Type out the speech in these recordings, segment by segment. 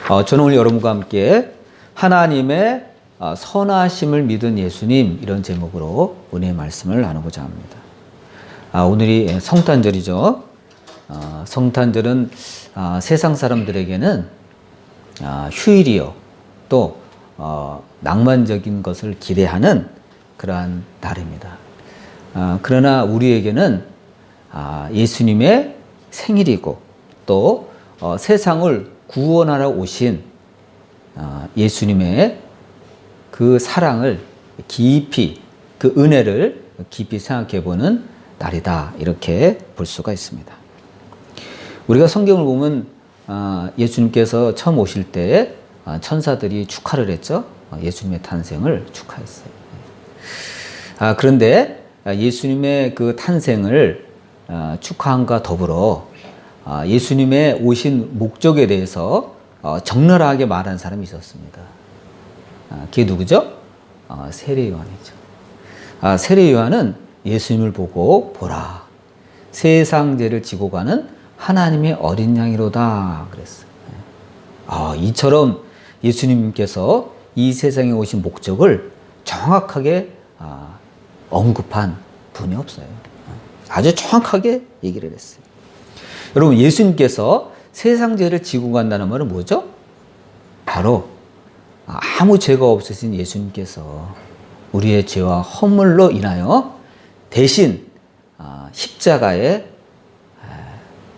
저는 오늘 여러분과 함께 하나님의 선하심을 믿은 예수님, 이런 제목으로 은혜의 말씀을 나누고자 합니다. 오늘이 성탄절이죠. 성탄절은 세상 사람들에게는 휴일이요, 또 낭만적인 것을 기대하는 그러한 날입니다. 그러나 우리에게는 예수님의 생일이고, 또 세상을 구원하러 오신 예수님의 그 사랑을 깊이, 그 은혜를 깊이 생각해 보는 날이다, 이렇게 볼 수가 있습니다. 우리가 성경을 보면 예수님께서 처음 오실 때 천사들이 축하를 했죠. 예수님의 탄생을 축하했어요. 그런데 예수님의 그 탄생을 축하함과 더불어 예수님의 오신 목적에 대해서 적나라하게 말한 사람이 있었습니다. 그게 누구죠? 세례 요한이죠. 세례 요한은 예수님을 보고 보라, 세상 죄를 지고 가는 하나님의 어린 양이로다 그랬어요. 이처럼 예수님께서 이 세상에 오신 목적을 정확하게 언급한 분이 없어요. 아주 정확하게 얘기를 했어요. 여러분, 예수님께서 세상 죄를 지고 간다는 말은 뭐죠? 바로 아무 죄가 없으신 예수님께서 우리의 죄와 허물로 인하여 대신 십자가에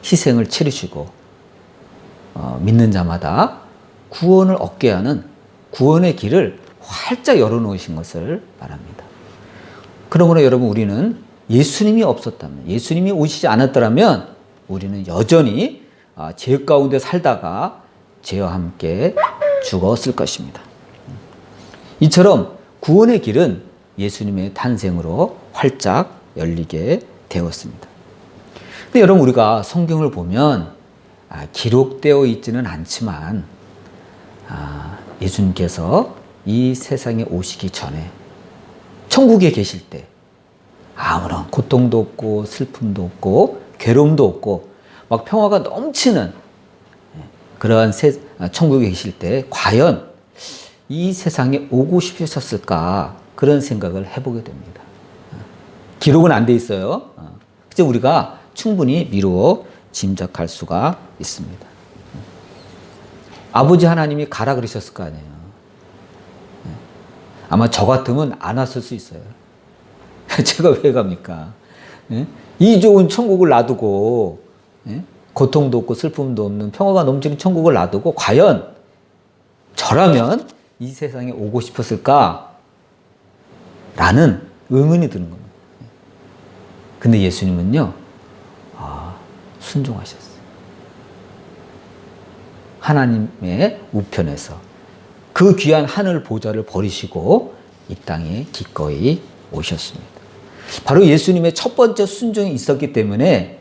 희생을 치르시고 믿는 자마다 구원을 얻게 하는 구원의 길을 활짝 열어놓으신 것을 말합니다. 그러므로 여러분, 우리는 예수님이 없었다면, 예수님이 오시지 않았더라면 우리는 여전히 죄 가운데 살다가 죄와 함께 죽었을 것입니다. 이처럼 구원의 길은 예수님의 탄생으로 활짝 열리게 되었습니다. 근데 여러분, 우리가 성경을 보면 기록되어 있지는 않지만 예수님께서 이 세상에 오시기 전에 천국에 계실 때 아무런 고통도 없고 슬픔도 없고 괴로움도 없고 막 평화가 넘치는 그러한 천국에 계실 때 과연 이 세상에 오고 싶으셨을까, 그런 생각을 해보게 됩니다. 기록은 안 돼 있어요. 그래서 우리가 충분히 미루어 짐작할 수가 있습니다. 아버지 하나님이 가라 그러셨을 거 아니에요. 아마 저 같으면 안 왔을 수 있어요. 제가 왜 갑니까? 이 좋은 천국을 놔두고, 고통도 없고 슬픔도 없는 평화가 넘치는 천국을 놔두고 과연 저라면 이 세상에 오고 싶었을까? 라는 의문이 드는 겁니다. 근데 예수님은요, 순종하셨어요. 하나님의 우편에서 그 귀한 하늘 보좌를 버리시고 이 땅에 기꺼이 오셨습니다. 바로 예수님의 첫 번째 순종이 있었기 때문에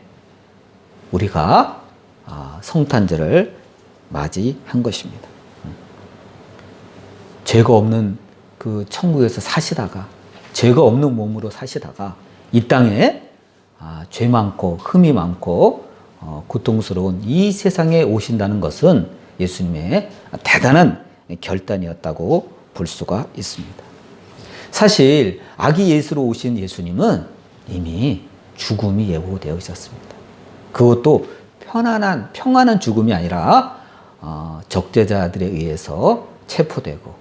우리가 성탄절을 맞이한 것입니다. 죄가 없는 그 천국에서 사시다가, 죄가 없는 몸으로 사시다가 이 땅에 죄 많고 흠이 많고 고통스러운 이 세상에 오신다는 것은 예수님의 대단한 결단이었다고 볼 수가 있습니다. 사실 아기 예수로 오신 예수님은 이미 죽음이 예고되어 있었습니다. 그것도 평안한 죽음이 아니라 적대자들에 의해서 체포되고,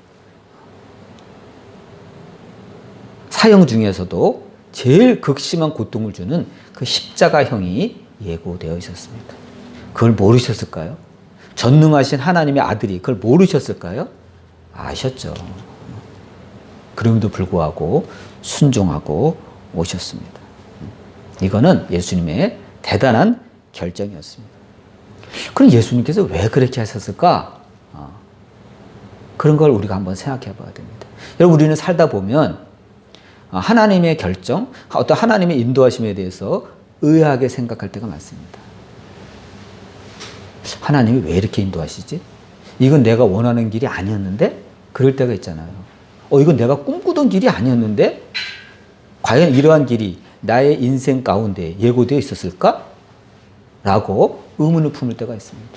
사형 중에서도 제일 극심한 고통을 주는 그 십자가형이 예고되어 있었습니다. 그걸 모르셨을까요? 전능하신 하나님의 아들이 그걸 모르셨을까요? 아셨죠. 그럼에도 불구하고 순종하고 오셨습니다. 이거는 예수님의 대단한 결정이었습니다. 그럼 예수님께서 왜 그렇게 하셨을까? 그런 걸 우리가 한번 생각해 봐야 됩니다. 여러분, 우리는 살다 보면 하나님의 결정, 어떤 하나님의 인도하심에 대해서 의아하게 생각할 때가 많습니다. 하나님이 왜 이렇게 인도하시지? 이건 내가 원하는 길이 아니었는데? 그럴 때가 있잖아요. 이건 내가 꿈꾸던 길이 아니었는데? 과연 이러한 길이 나의 인생 가운데 예고되어 있었을까? 라고 의문을 품을 때가 있습니다.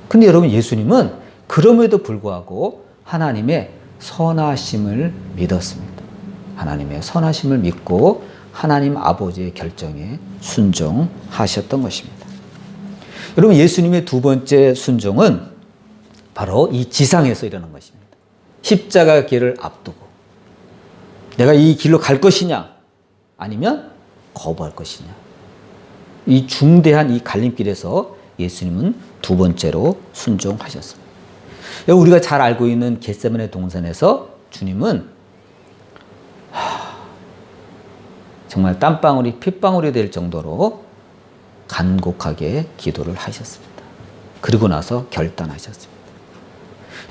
근데 여러분, 예수님은 그럼에도 불구하고 하나님의 선하심을 믿었습니다. 하나님의 선하심을 믿고 하나님 아버지의 결정에 순종하셨던 것입니다. 여러분, 예수님의 두 번째 순종은 바로 이 지상에서 일어난 것입니다. 십자가 길을 앞두고 내가 이 길로 갈 것이냐 아니면 거부할 것이냐, 이 중대한 이 갈림길에서 예수님은 두 번째로 순종하셨습니다. 우리가 잘 알고 있는 겟세마네 동산에서 주님은 정말 땀방울이 핏방울이 될 정도로 간곡하게 기도를 하셨습니다. 그리고 나서 결단하셨습니다.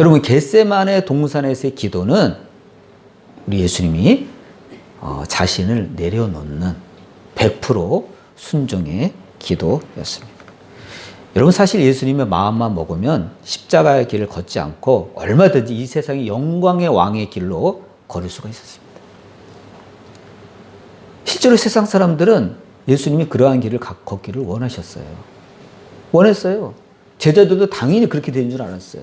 여러분, 겟세마네 동산에서의 기도는 우리 예수님이 자신을 내려놓는 100% 순종의 기도였습니다. 여러분, 사실 예수님의 마음만 먹으면 십자가의 길을 걷지 않고 얼마든지 이 세상의 영광의 왕의 길로 걸을 수가 있었습니다. 실제로 세상 사람들은 예수님이 그러한 길을 걷기를 원하셨어요. 원했어요. 제자들도 당연히 그렇게 되는 줄 알았어요.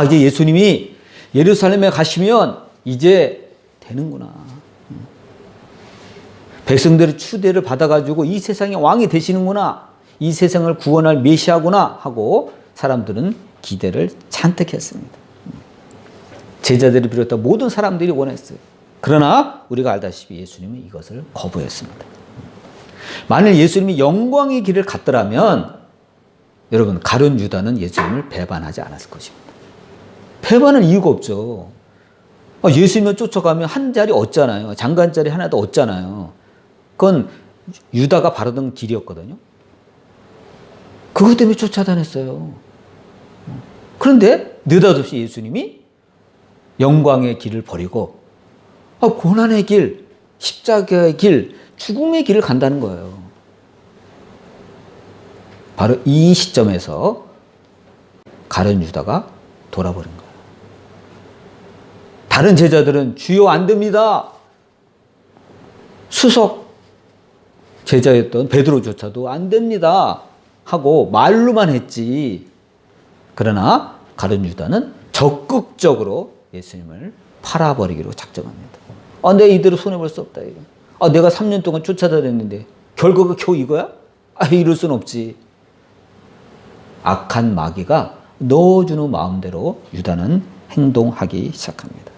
이제 예수님이 예루살렘에 가시면 이제 되는구나. 백성들의 추대를 받아가지고 이 세상의 왕이 되시는구나. 이 세상을 구원할 메시아구나 하고 사람들은 기대를 잔뜩 했습니다. 제자들을 비롯한 모든 사람들이 원했어요. 그러나 우리가 알다시피 예수님은 이것을 거부했습니다. 만일 예수님이 영광의 길을 갔더라면 여러분, 가룟 유다는 예수님을 배반하지 않았을 것입니다. 배반은 이유가 없죠. 예수님을 쫓아가면 한 자리 얻잖아요. 장관자리 하나도 얻잖아요. 그건 유다가 바르던 길이었거든요. 그것 때문에 쫓아다녔어요. 그런데 느닷없이 예수님이 영광의 길을 버리고 고난의 길, 십자가의 길, 죽음의 길을 간다는 거예요. 바로 이 시점에서 가룟 유다가 돌아버린 거예요. 다른 제자들은 주여 안 됩니다. 수석 제자였던 베드로조차도 안 됩니다 하고 말로만 했지. 그러나 가룟 유다는 적극적으로 예수님을 팔아버리기로 작정합니다. 내가 이대로 손해볼 수 없다. 이거. 내가 3년 동안 쫓아다녔는데 결과가 겨우 이거야? 이럴 순 없지. 악한 마귀가 넣어주는 마음대로 유다는 행동하기 시작합니다.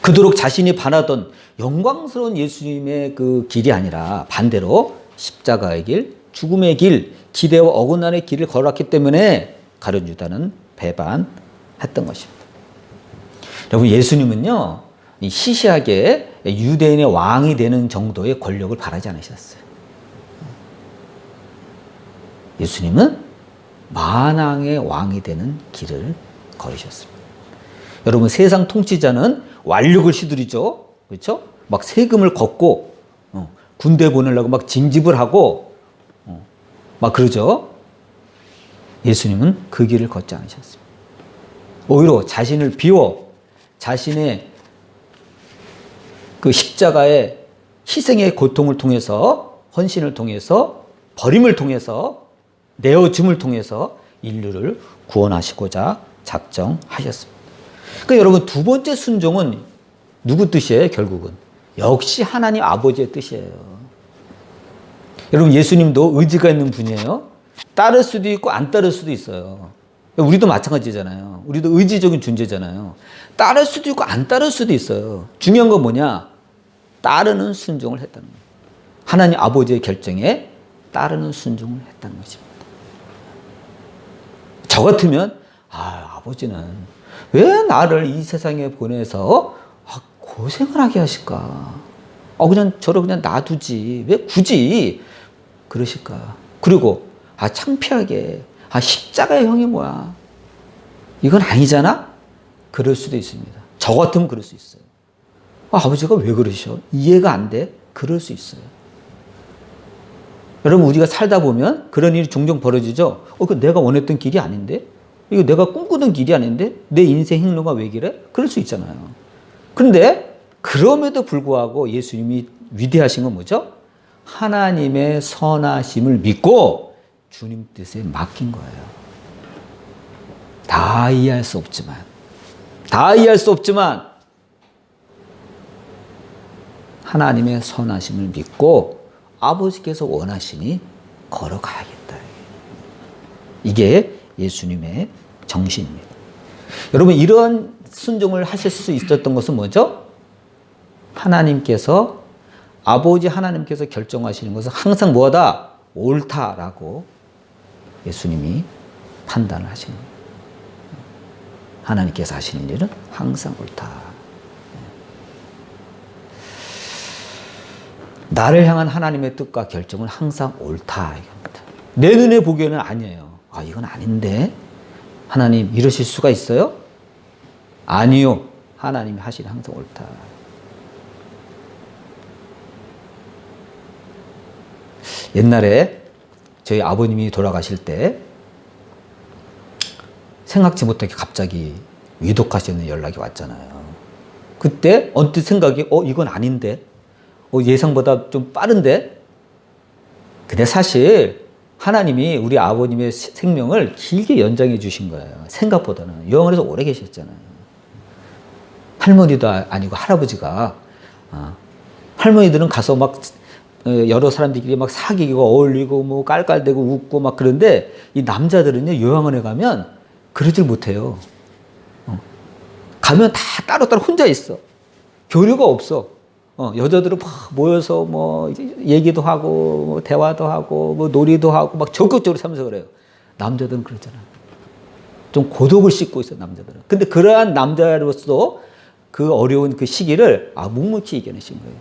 그토록 자신이 바라던 영광스러운 예수님의 그 길이 아니라 반대로 십자가의 길, 죽음의 길, 기대와 어긋나는 길을 걸었기 때문에 가룟 유다는 배반했던 것입니다. 여러분, 예수님은요, 시시하게 유대인의 왕이 되는 정도의 권력을 바라지 않으셨어요. 예수님은 만왕의 왕이 되는 길을 걸으셨습니다. 여러분, 세상 통치자는 완력을 휘두르죠. 그렇죠? 막 세금을 걷고 군대 보내려고 막 징집을 하고 막 그러죠. 예수님은 그 길을 걷지 않으셨습니다. 오히려 자신을 비워 자신의 그 십자가의 희생의 고통을 통해서, 헌신을 통해서, 버림을 통해서, 내어줌을 통해서 인류를 구원하시고자 작정하셨습니다. 그러니까 여러분, 두 번째 순종은 누구 뜻이에요? 결국은 역시 하나님 아버지의 뜻이에요. 여러분, 예수님도 의지가 있는 분이에요. 따를 수도 있고 안 따를 수도 있어요. 우리도 마찬가지잖아요. 우리도 의지적인 존재잖아요. 따를 수도 있고 안 따를 수도 있어요. 중요한 건 뭐냐? 따르는 순종을 했다는 거예요. 하나님 아버지의 결정에 따르는 순종을 했다는 것입니다. 저 같으면 아버지는 왜 나를 이 세상에 보내서 고생을 하게 하실까? 그냥 저를 그냥 놔두지. 왜 굳이 그러실까? 그리고 창피하게 십자가의 형이 뭐야? 이건 아니잖아? 그럴 수도 있습니다. 저 같으면 그럴 수 있어요. 아버지가 왜 그러셔? 이해가 안 돼? 그럴 수 있어요. 여러분, 우리가 살다 보면 그런 일이 종종 벌어지죠? 그 내가 원했던 길이 아닌데? 이거 내가 꿈꾸던 길이 아닌데? 내 인생 행로가 왜 그래? 그럴 수 있잖아요. 그런데 그럼에도 불구하고 예수님이 위대하신 건 뭐죠? 하나님의 선하심을 믿고 주님 뜻에 맡긴 거예요. 다 이해할 수 없지만, 하나님의 선하심을 믿고 아버지께서 원하시니 걸어가야겠다. 이게 예수님의 정신입니다. 여러분, 이런 순종을 하실 수 있었던 것은 뭐죠? 하나님께서, 아버지 하나님께서 결정하시는 것은 항상 뭐다? 옳다라고 예수님이 판단을 하시는 거예요. 하나님께서 하시는 일은 항상 옳다. 나를 향한 하나님의 뜻과 결정은 항상 옳다 이겁니다. 내 눈에 보기에는 아니에요. 아, 이건 아닌데 하나님 이러실 수가 있어요? 아니요. 하나님이 하시는 항상 옳다. 옛날에 저희 아버님이 돌아가실 때 생각지 못하게 갑자기 위독하시는 연락이 왔잖아요. 그때 언뜻 생각이 이건 아닌데, 예상보다 좀 빠른데. 근데 사실 하나님이 우리 아버님의 생명을 길게 연장해 주신 거예요. 생각보다는. 요양원에서 오래 계셨잖아요. 할머니도 아니고 할아버지가, 할머니들은 가서 막 여러 사람들끼리 막 사귀고 어울리고 뭐 깔깔대고 웃고 막 그런데, 이 남자들은요 요양원에 가면 그러질 못해요. 가면 다 따로따로 혼자 있어. 교류가 없어. 여자들은 막 모여서 뭐 얘기도 하고 뭐 대화도 하고 뭐 놀이도 하고 막 적극적으로 참여를 그래요. 남자들은 그러잖아. 좀 고독을 씻고 있어, 남자들은. 근데 그러한 남자로서 그 어려운 그 시기를 묵묵히 이겨내신 거예요.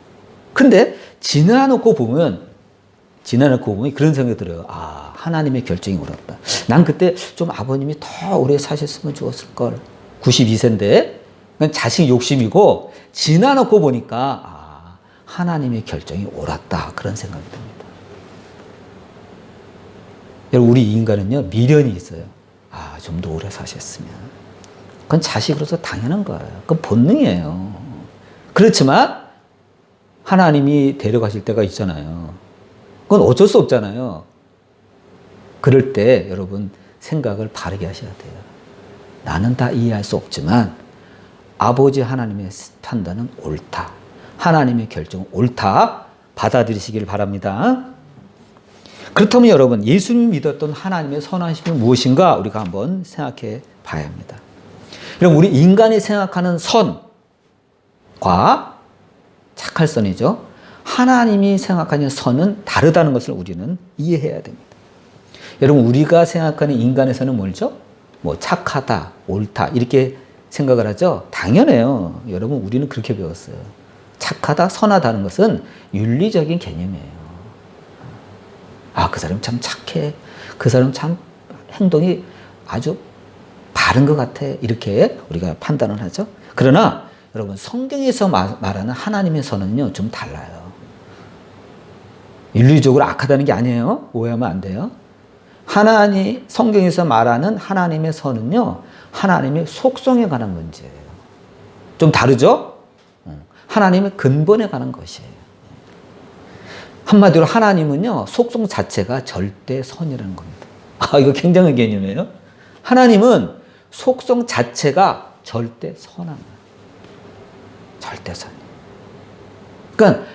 근데 지나놓고 보면 그런 생각이 들어요. 하나님의 결정이 옳았다. 난 그때 좀 아버님이 더 오래 사셨으면 좋았을걸. 92세인데 자식 욕심이고, 지나놓고 보니까 하나님의 결정이 옳았다. 그런 생각이 듭니다. 여러분, 우리 인간은요 미련이 있어요. 좀 더 오래 사셨으면. 그건 자식으로서 당연한 거예요. 그건 본능이에요. 그렇지만 하나님이 데려가실 때가 있잖아요. 그건 어쩔 수 없잖아요. 그럴 때 여러분 생각을 바르게 하셔야 돼요. 나는 다 이해할 수 없지만 아버지 하나님의 판단은 옳다. 하나님의 결정은 옳다. 받아들이시길 바랍니다. 그렇다면 여러분, 예수님이 믿었던 하나님의 선하심이 무엇인가 우리가 한번 생각해 봐야 합니다. 여러분, 우리 인간이 생각하는 선과 착할 선이죠. 하나님이 생각하는 선은 다르다는 것을 우리는 이해해야 됩니다. 여러분, 우리가 생각하는 인간의 선은 뭐죠? 뭐 착하다, 옳다 이렇게 생각을 하죠. 당연해요. 여러분, 우리는 그렇게 배웠어요. 착하다, 선하다는 것은 윤리적인 개념이에요. 그 사람 참 착해. 그 사람 참 행동이 아주 바른 것 같아. 이렇게 우리가 판단을 하죠. 그러나 여러분, 성경에서 말하는 하나님의 선은요 좀 달라요. 윤리적으로 악하다는 게 아니에요. 오해하면 안 돼요. 성경에서 말하는 하나님의 선은요, 하나님의 속성에 관한 문제예요. 좀 다르죠? 하나님의 근본에 관한 것이에요. 한마디로 하나님은요, 속성 자체가 절대 선이라는 겁니다. 이거 굉장한 개념이에요. 하나님은 속성 자체가 절대 선한 거예요. 절대 선. 그러니까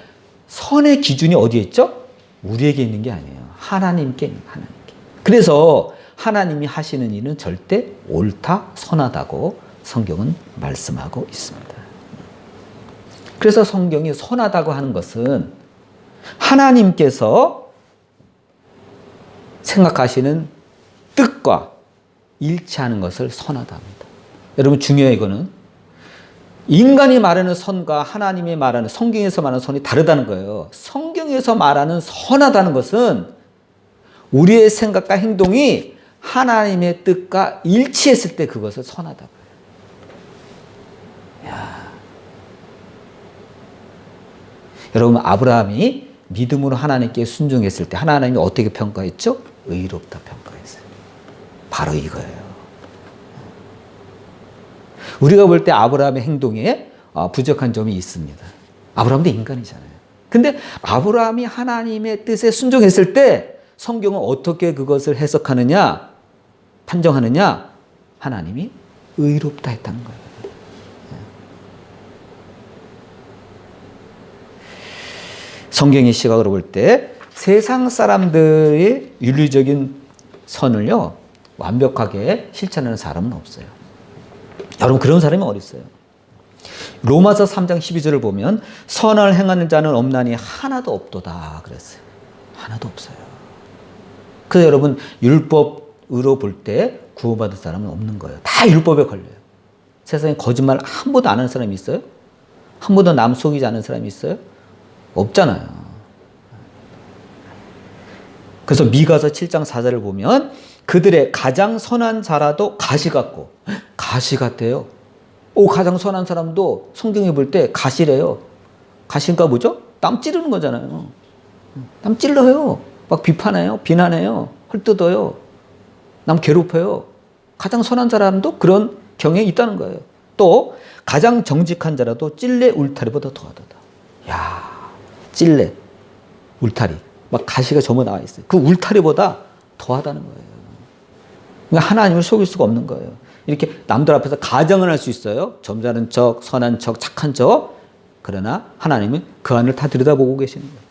선의 기준이 어디에 있죠? 우리에게 있는 게 아니에요. 하나님께 있는 거예요. 하나님께. 그래서 하나님이 하시는 일은 절대 옳다, 선하다고 성경은 말씀하고 있습니다. 그래서 성경이 선하다고 하는 것은 하나님께서 생각하시는 뜻과 일치하는 것을 선하다 합니다. 여러분, 중요해요. 이거는 인간이 말하는 선과 하나님이 말하는, 성경에서 말하는 선이 다르다는 거예요. 성경에서 말하는 선하다는 것은 우리의 생각과 행동이 하나님의 뜻과 일치했을 때 그것을 선하다고 해요. 여러분, 아브라함이 믿음으로 하나님께 순종했을 때 하나님이 어떻게 평가했죠? 의롭다 평가했어요. 바로 이거예요. 우리가 볼 때 아브라함의 행동에 부족한 점이 있습니다. 아브라함도 인간이잖아요. 근데 아브라함이 하나님의 뜻에 순종했을 때 성경은 어떻게 그것을 해석하느냐, 판정하느냐? 하나님이 의롭다 했다는 거예요. 성경의 시각으로 볼 때 세상 사람들의 윤리적인 선을요, 완벽하게 실천하는 사람은 없어요. 여러분, 그런 사람이 어디 있어요? 로마서 3장 12절을 보면 선을 행하는 자는 없나니 하나도 없도다 그랬어요. 하나도 없어요. 그래서 여러분, 율법으로 볼 때 구원받을 사람은 없는 거예요. 다 율법에 걸려요. 세상에 거짓말 한 번도 안 하는 사람이 있어요? 한 번도 남 속이지 않은 사람이 있어요? 없잖아요. 그래서 미가서 7장 4절을 보면 그들의 가장 선한 자라도 가시 같고, 가시 같대요. 가장 선한 사람도 성경에 볼 때 가시래요. 가시니까 뭐죠? 땀 찌르는 거잖아요. 땀 찔러요. 막 비판해요. 비난해요. 헐뜯어요. 남 괴롭혀요. 가장 선한 사람도 그런 경향이 있다는 거예요. 또 가장 정직한 자라도 찔레 울타리보다 더하다. 야, 찔레 울타리 막 가시가 저어 나와 있어요. 그 울타리보다 더하다는 거예요. 그러니까 하나님을 속일 수가 없는 거예요. 이렇게 남들 앞에서 가정을 할 수 있어요. 점잖은 척, 선한 척, 착한 척. 그러나 하나님은 그 안을 다 들여다보고 계시는 거예요.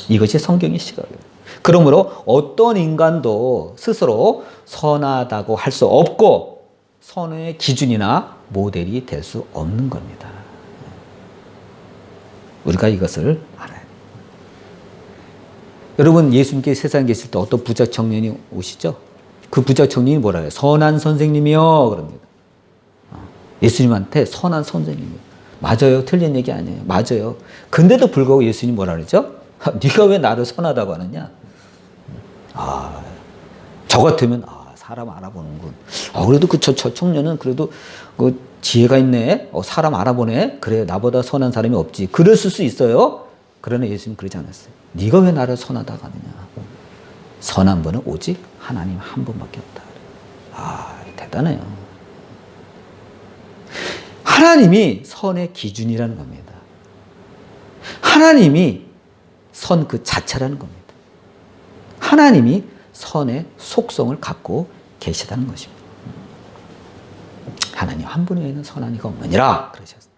이것이 성경의 시각이에요. 그러므로 어떤 인간도 스스로 선하다고 할 수 없고 선의 기준이나 모델이 될 수 없는 겁니다. 우리가 이것을 알아야 돼요. 여러분, 예수님께 세상에 계실 때 어떤 부자 청년이 오시죠? 그 부자 청년이 뭐라 해요? 선한 선생님이요 그럽니다. 예수님한테 선한 선생님이요. 맞아요. 틀린 얘기 아니에요. 맞아요. 근데도 불구하고 예수님 뭐라 그러죠? 네가 왜 나를 선하다고 하느냐? 저 같으면 사람 알아보는군. 그래도 저 청년은 그래도 그 지혜가 있네. 사람 알아보네. 그래, 나보다 선한 사람이 없지. 그랬을 수 있어요. 그러나 예수님 그러지 않았어요. 네가 왜 나를 선하다고 하느냐? 선한 분은 오직 하나님 한 분밖에 없다. 대단해요. 하나님이 선의 기준이라는 겁니다. 하나님이 선 그 자체라는 겁니다. 하나님이 선의 속성을 갖고 계시다는 것입니다. 하나님 한 분 외에는 선한 이가 없느니라 그러셨습니다.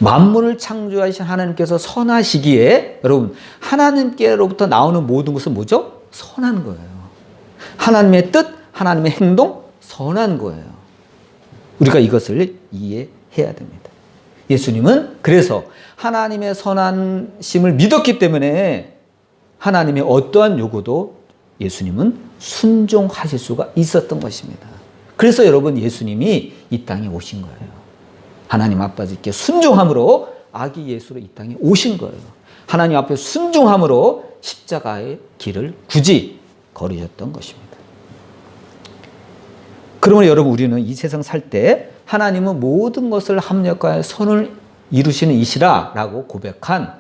만물을 창조하신 하나님께서 선하시기에 여러분, 하나님께로부터 나오는 모든 것은 뭐죠? 선한 거예요. 하나님의 뜻, 하나님의 행동, 선한 거예요. 우리가 이것을 이해해야 됩니다. 예수님은 그래서 하나님의 선하심을 믿었기 때문에 하나님의 어떠한 요구도 예수님은 순종하실 수가 있었던 것입니다. 그래서 여러분, 예수님이 이 땅에 오신 거예요. 하나님 아버지께 순종함으로 아기 예수로 이 땅에 오신 거예요. 하나님 앞에 순종함으로 십자가의 길을 굳이 걸으셨던 것입니다. 그러면 여러분, 우리는 이 세상 살 때 하나님은 모든 것을 합력하여 선을 이루시는 이시라 라고 고백한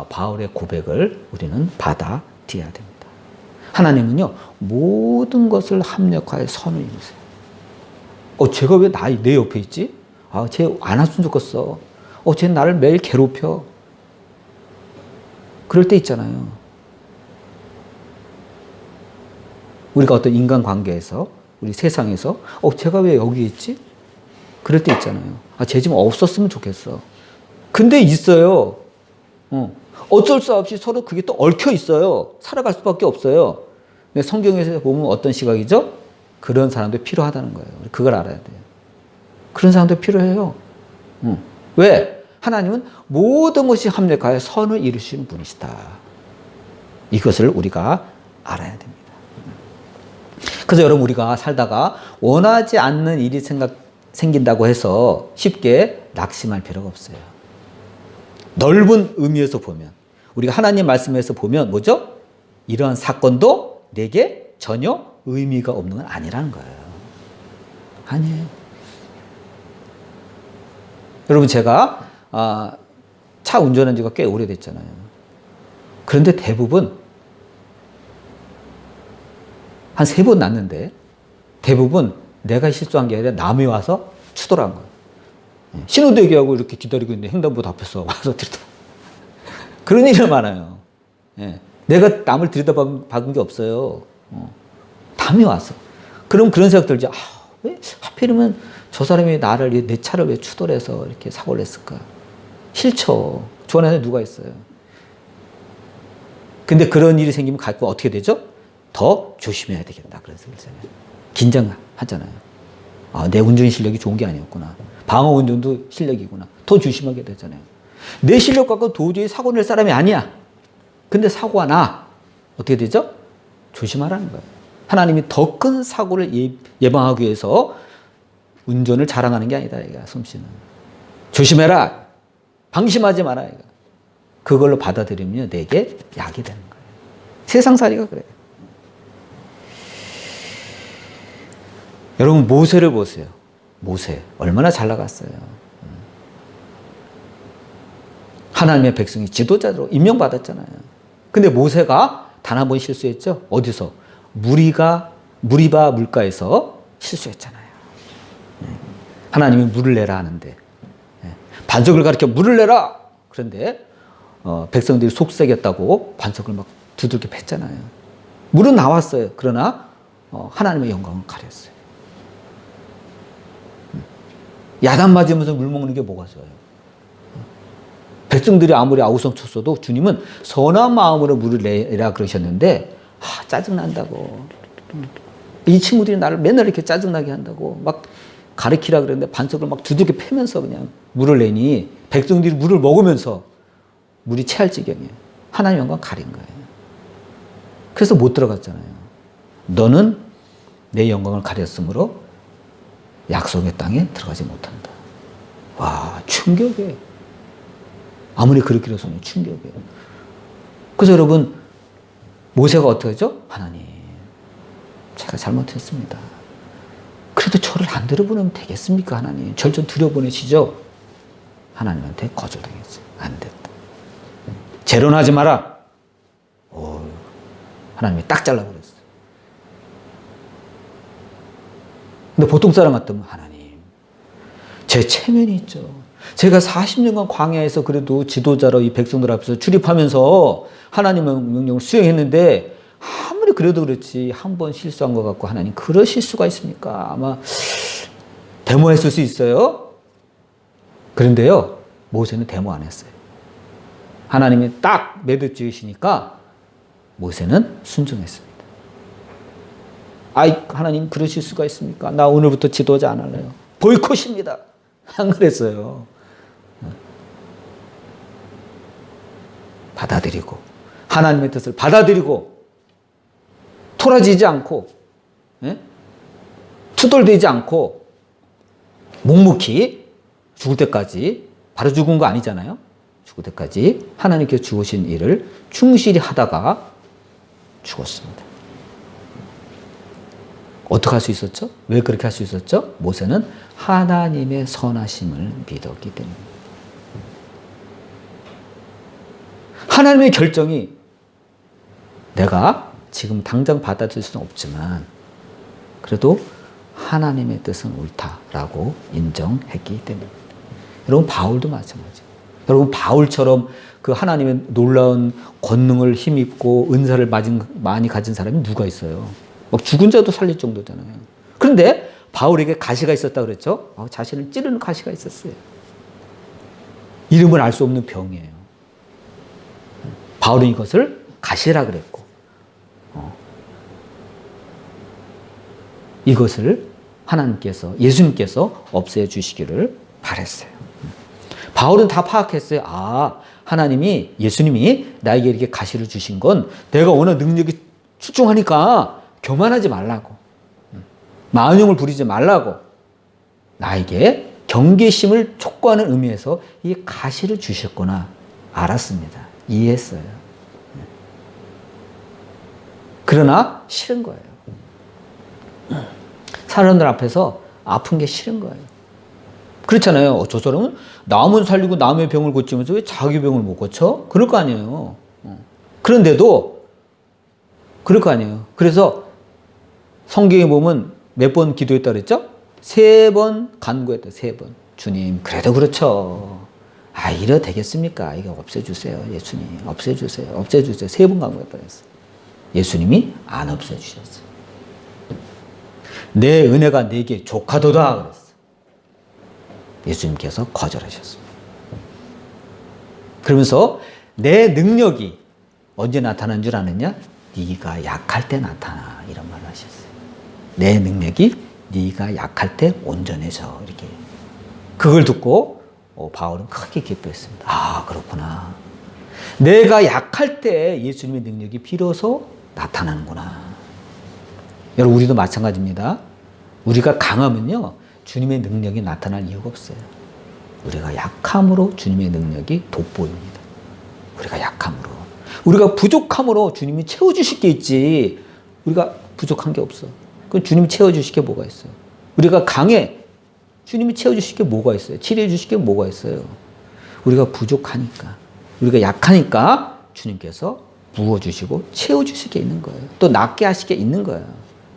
바울의 고백을 우리는 받아들여야 됩니다. 하나님은요, 모든 것을 합력하여 선을 이루세요. 쟤가 왜 내 옆에 있지? 쟤 안 왔으면 좋겠어. 쟤 나를 매일 괴롭혀. 그럴 때 있잖아요. 우리가 어떤 인간관계에서, 우리 세상에서 쟤가 왜 여기 있지? 그럴 때 있잖아요. 쟤 좀 없었으면 좋겠어. 근데 있어요. 어쩔 수 없이 서로 그게 또 얽혀 있어요. 살아갈 수밖에 없어요. 근데 성경에서 보면 어떤 시각이죠? 그런 사람도 필요하다는 거예요. 그걸 알아야 돼요. 그런 사람도 필요해요. 왜? 하나님은 모든 것이 합력하여 선을 이루시는 분이시다. 이것을 우리가 알아야 됩니다. 그래서 여러분, 우리가 살다가 원하지 않는 일이 생긴다고 해서 쉽게 낙심할 필요가 없어요. 넓은 의미에서 보면, 우리가 하나님 말씀에서 보면 뭐죠? 이러한 사건도 내게 전혀 의미가 없는 건 아니라는 거예요. 아니에요. 여러분, 제가 차 운전한 지가 꽤 오래됐잖아요. 그런데 대부분 한 3번 났는데 대부분 내가 실수한 게 아니라 남이 와서 추돌한 거예요. 신호대기하고 이렇게 기다리고 있는데 횡단보도 앞에서 와서 들다. 그런 일이 많아요. 내가 남을 들여다박은 게 없어요. 담이 왔어. 그럼 그런 생각 들지. 왜 하필이면 저 사람이 나를, 내 차를 왜 추돌해서 이렇게 사고를 냈을까? 싫죠. 주변에 누가 있어요. 근데 그런 일이 생기면 갖고 어떻게 되죠? 더 조심해야 되겠다. 그런 생각을 하잖아요. 긴장하잖아요. 내 운전 실력이 좋은 게 아니었구나. 방어 운전도 실력이구나. 더 조심하게 되잖아요. 내 실력 갖고 도저히 사고 낼 사람이 아니야. 근데 사고가 나. 어떻게 되죠? 조심하라는 거예요. 하나님이 더 큰 사고를 예방하기 위해서 운전을 자랑하는 게 아니다. 이거 솜씨는. 조심해라. 방심하지 마라. 이거. 그걸로 받아들이면 내게 약이 되는 거예요. 세상살이가 그래요. 여러분 모세를 보세요. 모세 얼마나 잘 나갔어요. 하나님의 백성이 지도자로 임명받았잖아요. 근데 모세가 단 한 번 실수했죠. 어디서? 무리바 물가에서 실수했잖아요. 하나님이 물을 내라 하는데 반석을 가리켜 물을 내라. 그런데 백성들이 속삭였다고 반석을 막 두들겨 팼잖아요. 물은 나왔어요. 그러나 하나님의 영광을 가렸어요. 야단 맞으면서 물 먹는 게 뭐가 좋아요? 백성들이 아무리 아우성 쳤어도 주님은 선한 마음으로 물을 내라 그러셨는데 짜증난다고. 이 친구들이 나를 맨날 이렇게 짜증나게 한다고 막 가르치라 그랬는데 반석을 막 두들겨 패면서 그냥 물을 내니 백성들이 물을 먹으면서 물이 체할 지경이에요. 하나님 영광 가린 거예요. 그래서 못 들어갔잖아요. 너는 내 영광을 가렸으므로 약속의 땅에 들어가지 못한다. 와, 충격이에요. 아무리 그렇게 해서는 충격이에요. 그래서 여러분, 모세가 어떻게 하죠? 하나님, 제가 잘못했습니다. 그래도 저를 안 들여보내면 되겠습니까, 하나님? 절 좀 들여보내시죠? 하나님한테 거절당했어요. 안 됐다. 재론하지 마라. 하나님이 딱 잘라버렸어요. 근데 보통 사람 같으면 하나님, 제 체면이 있죠. 제가 40년간 광야에서 그래도 지도자로 이 백성들 앞에서 출입하면서 하나님의 명령을 수행했는데 아무리 그래도 그렇지 한 번 실수한 것 같고 하나님 그러실 수가 있습니까? 아마 데모했을 수 있어요. 그런데요, 모세는 데모 안 했어요. 하나님이 딱 매듭 지으시니까 모세는 순종했습니다. 하나님 그러실 수가 있습니까? 나 오늘부터 지도자 안 할래요. 보이콧입니다. 안 그랬어요. 받아들이고 하나님의 뜻을 받아들이고 토라지지 않고 투덜대지 않고 묵묵히 죽을 때까지, 바로 죽은 거 아니잖아요. 죽을 때까지 하나님께서 주신 일을 충실히 하다가 죽었습니다. 어떻게 할 수 있었죠? 왜 그렇게 할 수 있었죠? 모세는 하나님의 선하심을 믿었기 때문입니다. 하나님의 결정이 내가 지금 당장 받아들일 수는 없지만 그래도 하나님의 뜻은 옳다라고 인정했기 때문입니다. 여러분 바울도 마찬가지예요. 여러분 바울처럼 그 하나님의 놀라운 권능을 힘입고 은사를 많이 가진 사람이 누가 있어요? 막 죽은 자도 살릴 정도잖아요. 그런데 바울에게 가시가 있었다 그랬죠? 자신을 찌르는 가시가 있었어요. 이름을 알 수 없는 병이에요. 바울은 이것을 가시라 그랬고 이것을 하나님께서, 예수님께서 없애 주시기를 바랬어요. 바울은 다 파악했어요. 하나님이, 예수님이 나에게 이렇게 가시를 주신 건 내가 워낙 능력이 출중하니까 교만하지 말라고, 만용을 부리지 말라고, 나에게 경계심을 촉구하는 의미에서 이 가시를 주셨구나 알았습니다. 이해했어요. 그러나 싫은 거예요. 사람들 앞에서 아픈 게 싫은 거예요. 그렇잖아요. 저 사람은 남은 살리고 남의 병을 고치면서 왜 자기 병을 못 고쳐? 그럴 거 아니에요. 그런데도 그럴 거 아니에요. 그래서 성경에 보면 몇 번 기도했다 그랬죠? 3번 간구했다. 3번. 주님, 그래도 그렇죠. 이래 되겠습니까? 이거 없애주세요. 예수님. 없애주세요. 없애주세요. 3번 간구했어요. 예수님이 안 없애주셨어요. 내 은혜가 네게 족하도다 그랬어요. 예수님께서 거절하셨습니다. 그러면서 내 능력이 언제 나타난 줄 아느냐? 네가 약할 때 나타나. 이런 말을 하셨어요. 내 능력이 네가 약할 때 온전해져. 이렇게. 그걸 듣고 바울은 크게 기뻐했습니다. 아, 그렇구나. 내가 약할 때 예수님의 능력이 비로소 나타나는구나. 여러분, 우리도 마찬가지입니다. 우리가 강하면요, 주님의 능력이 나타날 이유가 없어요. 우리가 약함으로 주님의 능력이 돋보입니다. 우리가 약함으로. 우리가 부족함으로 주님이 채워주실 게 있지. 우리가 부족한 게 없어. 그럼 주님이 채워주실 게 뭐가 있어요? 우리가 강해. 주님이 채워주실 게 뭐가 있어요? 치료해주실 게 뭐가 있어요? 우리가 부족하니까. 우리가 약하니까 주님께서 부어주시고 채워주실 게 있는 거예요. 또 낫게 하실 게 있는 거예요.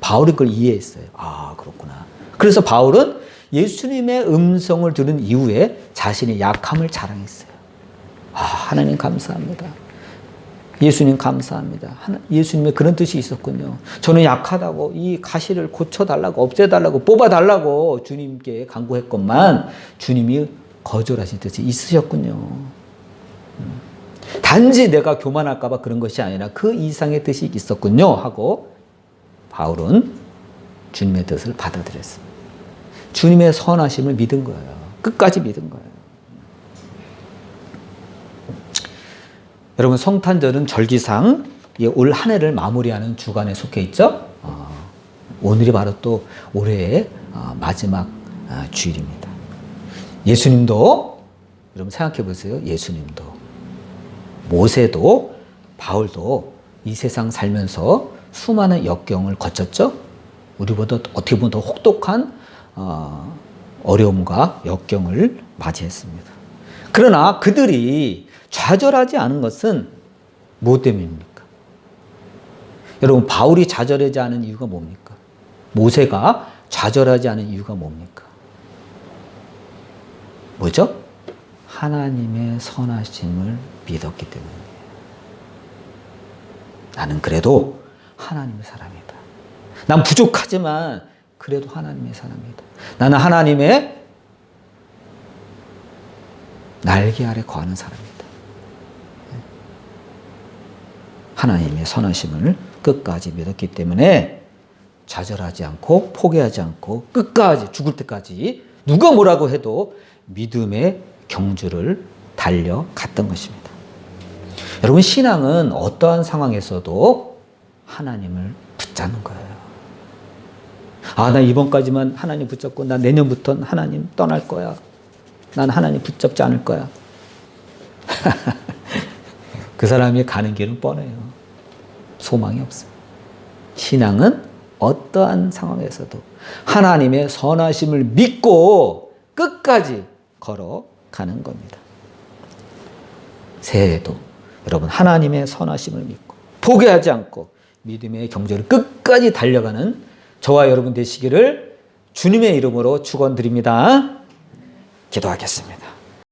바울이 그걸 이해했어요. 아, 그렇구나. 그래서 바울은 예수님의 음성을 들은 이후에 자신의 약함을 자랑했어요. 아, 하나님 감사합니다. 예수님 감사합니다. 예수님의 그런 뜻이 있었군요. 저는 약하다고 이 가시를 고쳐달라고 없애달라고 뽑아달라고 주님께 간구했건만 주님이 거절하신 뜻이 있으셨군요. 단지 내가 교만할까 봐 그런 것이 아니라 그 이상의 뜻이 있었군요 하고 바울은 주님의 뜻을 받아들였습니다. 주님의 선하심을 믿은 거예요. 끝까지 믿은 거예요. 여러분, 성탄절은 절기상 올 한 해를 마무리하는 주간에 속해 있죠. 오늘이 바로 또 올해의 마지막 주일입니다. 예수님도, 여러분 생각해 보세요. 예수님도, 모세도, 바울도 이 세상 살면서 수많은 역경을 거쳤죠. 우리보다 어떻게 보면 더 혹독한 어려움과 역경을 맞이했습니다. 그러나 그들이 좌절하지 않은 것은 무엇 때문입니까? 여러분, 바울이 좌절하지 않은 이유가 뭡니까? 모세가 좌절하지 않은 이유가 뭡니까? 뭐죠? 하나님의 선하심을 믿었기 때문이에요. 나는 그래도 하나님의 사람이다. 난 부족하지만 그래도 하나님의 사람이다. 나는 하나님의 날개 아래 거하는 사람이다. 하나님의 선하심을 끝까지 믿었기 때문에 좌절하지 않고 포기하지 않고 끝까지 죽을 때까지 누가 뭐라고 해도 믿음의 경주를 달려갔던 것입니다. 여러분, 신앙은 어떠한 상황에서도 하나님을 붙잡는 거예요. 아, 나 이번까지만 하나님 붙잡고 나 내년부터는 하나님 떠날 거야. 난 하나님 붙잡지 않을 거야. 그 사람이 가는 길은 뻔해요. 소망이 없어요. 신앙은 어떠한 상황에서도 하나님의 선하심을 믿고 끝까지 걸어가는 겁니다. 새해에도 여러분, 하나님의 선하심을 믿고 포기하지 않고 믿음의 경주를 끝까지 달려가는 저와 여러분 되시기를 주님의 이름으로 축원드립니다. 기도하겠습니다.